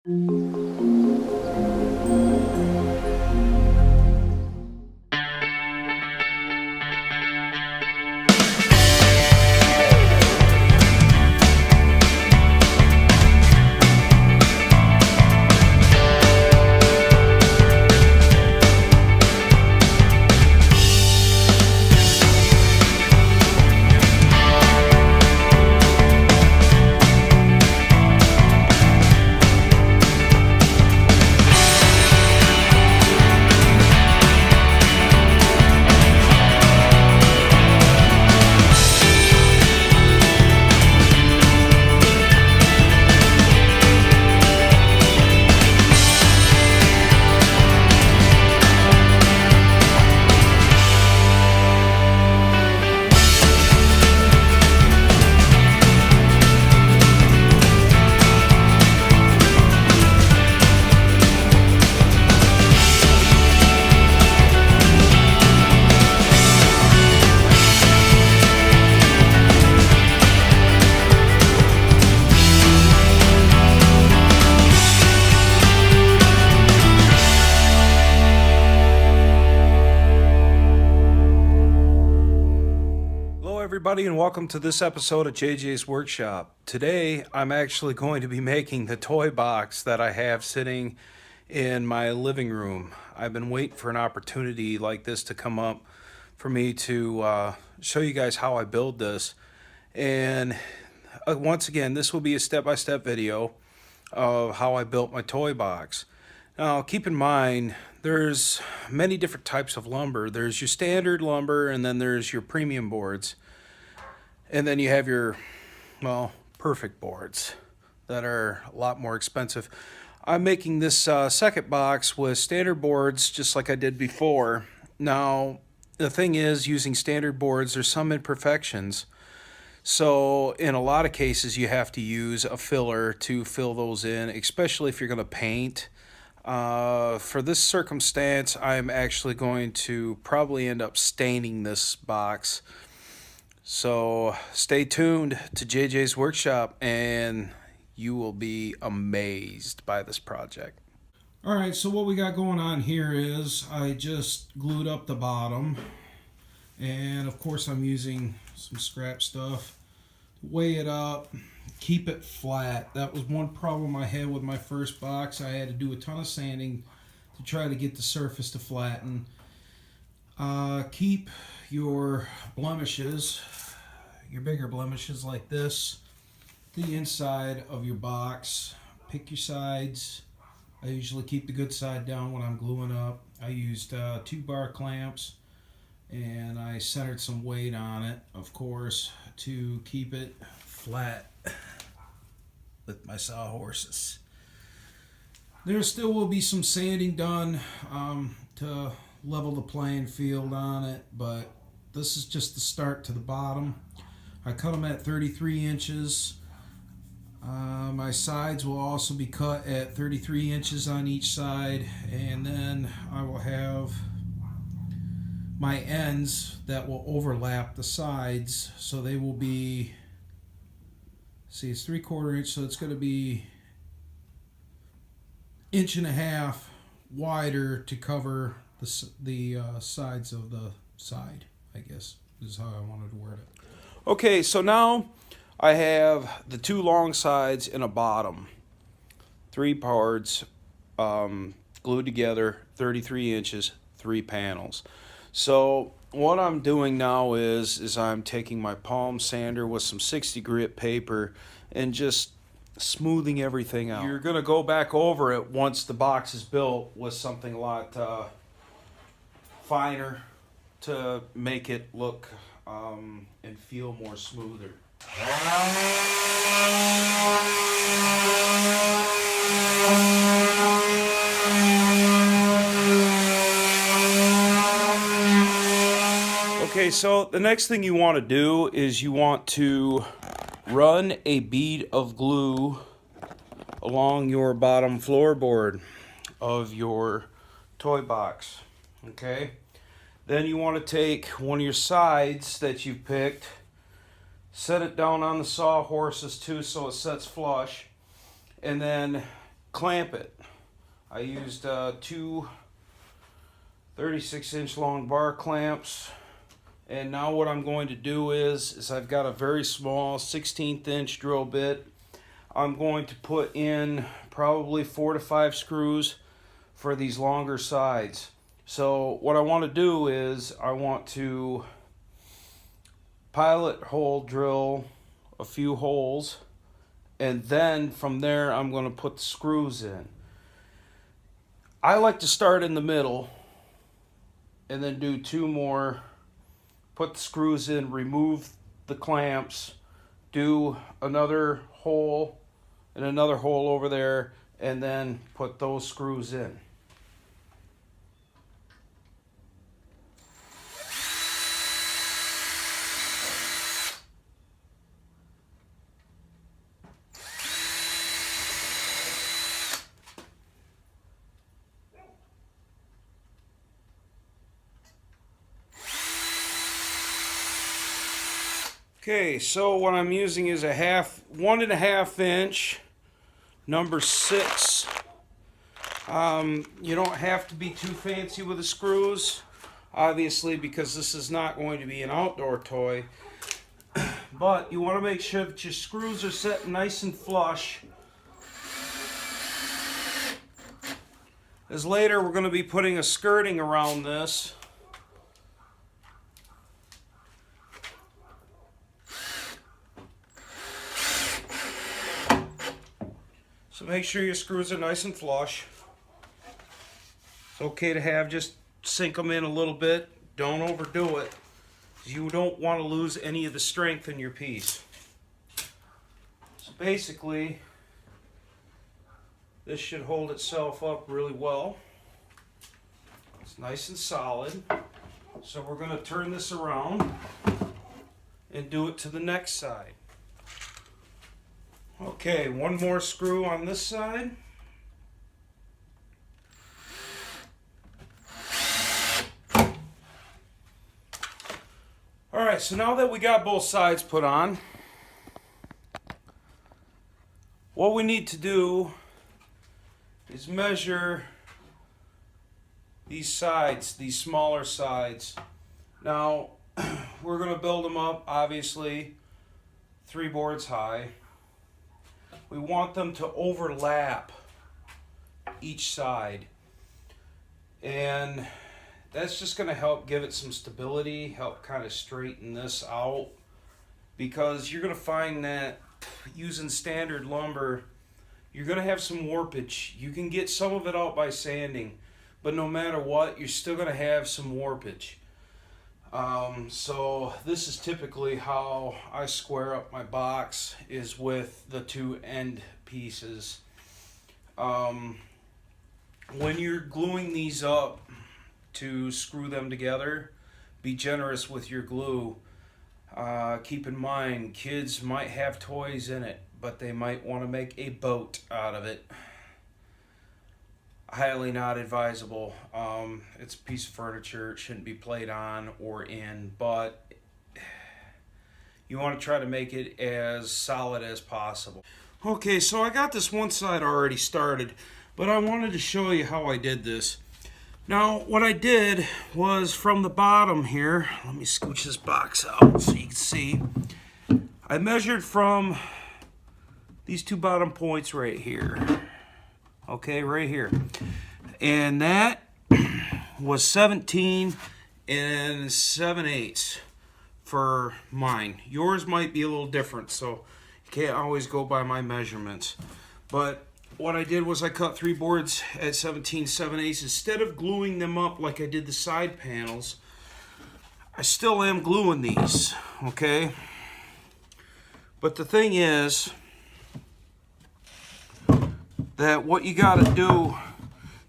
Everybody, and welcome to this episode of JJ's Workshop. Today I'm actually going to be making the toy box that I have sitting in my living room. I've been waiting for an opportunity like this to come up for me to show you guys how I build this. And once again, this will be a step-by-step video of how I built my toy box. Now keep in mind, there's many different types of lumber. There's your standard lumber, and then there's your premium boards. And then you have your, well, perfect boards that are a lot more expensive. I'm making this second box with standard boards just like I did before. Now, the thing is, using standard boards, there's some imperfections. So in a lot of cases, you have to use a filler to fill those in, especially if you're going to paint. For this circumstance, I'm actually going to probably end up staining this box. So stay tuned to JJ's Workshop and you will be amazed by this project. Alright, so what we got going on here is I just glued up the bottom, and of course I'm using some scrap stuff to weigh it up, keep it flat. That was one problem I had with my first box. I had to do a ton of sanding to try to get the surface to flatten. Keep your blemishes, your bigger blemishes like this, the inside of your box. Pick your sides. I usually keep the good side down when I'm gluing up. I used 2-bar clamps, and I centered some weight on it, of course, to keep it flat with my sawhorses. There still will be some sanding done to level the playing field on it, but this is just the start to the bottom. I cut them at 33 inches. My sides will also be cut at 33 inches on each side, and then I will have my ends that will overlap the sides, so they will be, see, it's 3/4 inch, so it's going to be 1.5 inches wider to cover the sides of the side, I guess is how I wanted to word it. Okay, so now I have the 2 long sides and a bottom, 3 parts glued together, 33 inches, 3 panels. So what I'm doing now is I'm taking my palm sander with some 60 grit paper and just smoothing everything out. You're going to go back over it once the box is built with something a lot finer to make it look and feel more smoother. Okay, so the next thing you want to do is you want to run a bead of glue along your bottom floorboard of your toy box. Okay, then you want to take one of your sides that you picked, set it down on the sawhorses too so it sets flush, and then clamp it. I used two 36-inch long bar clamps. And now what I'm going to do is I've got a very small 16th inch drill bit. I'm going to put in probably 4 to 5 screws for these longer sides. So what I want to do is I want to pilot hole drill a few holes, and then from there I'm going to put the screws in. I like to start in the middle and then do 2 more, put the screws in, remove the clamps, do another hole and another hole over there, and then put those screws in. Okay, so what I'm using is a 1.5 inch number 6. You don't have to be too fancy with the screws, obviously, because this is not going to be an outdoor toy. But you want to make sure that your screws are set nice and flush, as later we're going to be putting a skirting around this. So make sure your screws are nice and flush. It's okay to have, just sink them in a little bit. Don't overdo it. You don't want to lose any of the strength in your piece. So basically, this should hold itself up really well. It's nice and solid. So we're going to turn this around and do it to the next side. Okay, one more screw on this side. Alright, so now that we got both sides put on, what we need to do is measure these sides, these smaller sides. Now, we're going to build them up, obviously, 3 boards high. We want them to overlap each side, and that's just going to help give it some stability, help kind of straighten this out, because you're going to find that using standard lumber, you're going to have some warpage. You can get some of it out by sanding, but no matter what, you're still going to have some warpage. So this is typically how I square up my box, is with the 2 end pieces. When you're gluing these up to screw them together, be generous with your glue. Keep in mind, kids might have toys in it, but they might want to make a boat out of it. Highly not advisable. It's a piece of furniture. It shouldn't be played on or in, but you want to try to make it as solid as possible. Okay, so I got this one side already started, but I wanted to show you how I did this. Now, what I did was from the bottom here, let me scooch this box out so you can see. I measured from these 2 bottom points right here. Okay, right here. And that was 17 7/8 for mine. Yours might be a little different, so you can't always go by my measurements. But what I did was I cut 3 boards at 17 7/8. Instead of gluing them up like I did the side panels, I still am gluing these, okay? But the thing is that what you got to do,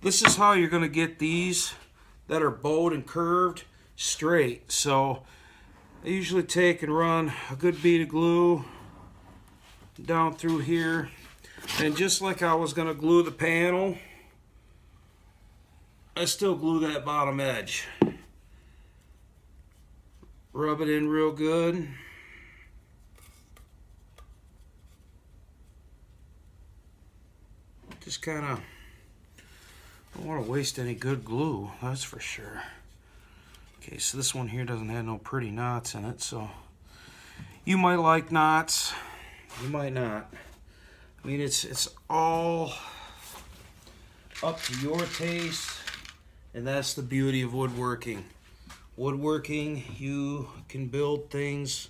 this is how you're going to get these that are bowed and curved straight. So I usually take and run a good bead of glue down through here, and just like I was going to glue the panel, I still glue that bottom edge. Rub it in real good. Just kind of don't want to waste any good glue, that's for sure. Okay, so this one here doesn't have no pretty knots in it, so you might like knots, you might not. I mean, it's all up to your taste, and that's the beauty of woodworking. Woodworking, you can build things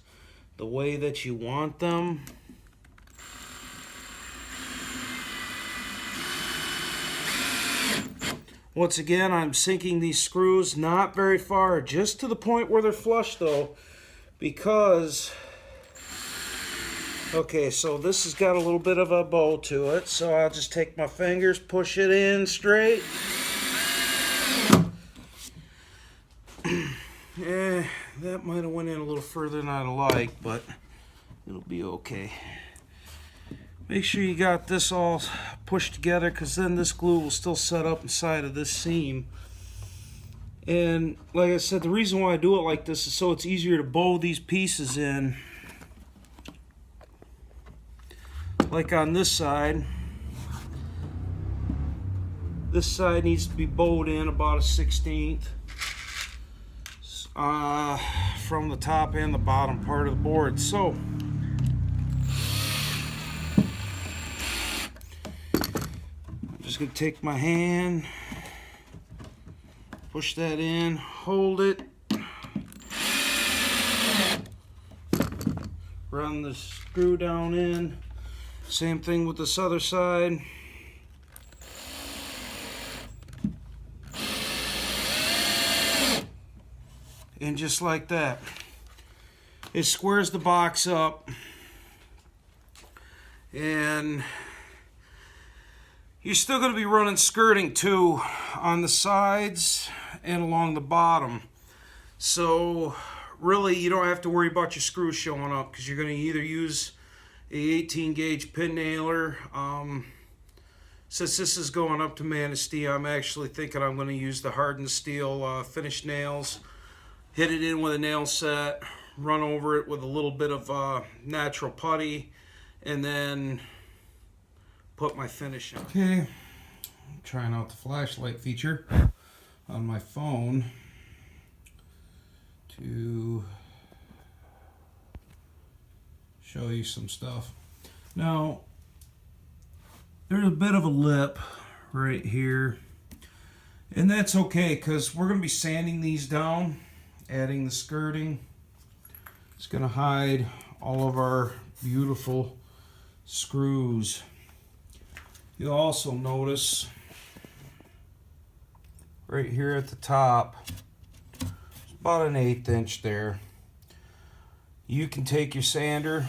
the way that you want them. Once again, I'm sinking these screws not very far, just to the point where they're flush though, because, okay, so this has got a little bit of a bow to it, so I'll just take my fingers, push it in straight. That might have went in a little further than I'd like, but it'll be okay. Make sure you got this all pushed together, because then this glue will still set up inside of this seam. And like I said, the reason why I do it like this is so it's easier to bow these pieces in. Like on this side needs to be bowed in about a 1/16 from the top and the bottom part of the board. So I'm just going to take my hand, push that in, hold it, run the screw down in. Same thing with this other side. And just like that, it squares the box up. And you're still going to be running skirting too on the sides and along the bottom. So really you don't have to worry about your screws showing up, because you're going to either use a 18 gauge pin nailer. Since this is going up to Manistee, I'm actually thinking I'm going to use the hardened steel finished nails. Hit it in with a nail set, run over it with a little bit of natural putty, and then put my finish on. Okay, I'm trying out the flashlight feature on my phone to show you some stuff. Now, there's a bit of a lip right here, and that's okay, because we're going to be sanding these down, adding the skirting. It's going to hide all of our beautiful screws. You'll also notice right here at the top, it's about an 1/8 inch there. You can take your sander,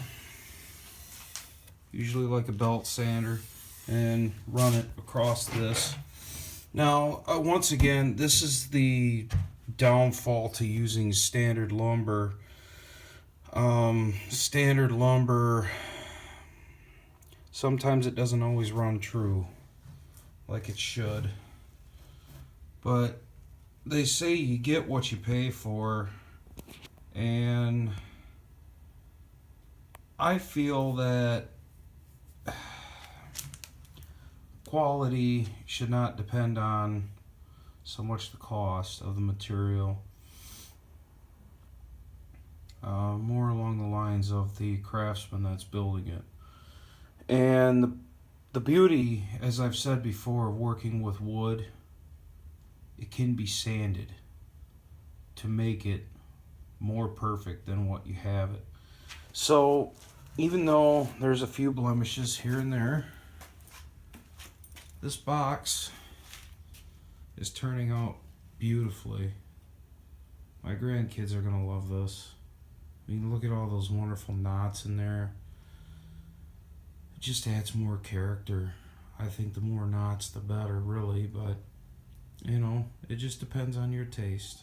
usually like a belt sander, and run it across this. Now, once again, this is the downfall to using standard lumber. Standard lumber, sometimes it doesn't always run true like it should. But they say you get what you pay for, and I feel that quality should not depend on so much the cost of the material, more along the lines of the craftsman that's building it. And the beauty, as I've said before, of working with wood, it can be sanded to make it more perfect than what you have it. So even though there's a few blemishes here and there, this box is turning out beautifully. My grandkids are gonna love this. I mean, look at all those wonderful knots in there. It just adds more character. I think the more knots the better, really, but you know, it just depends on your taste.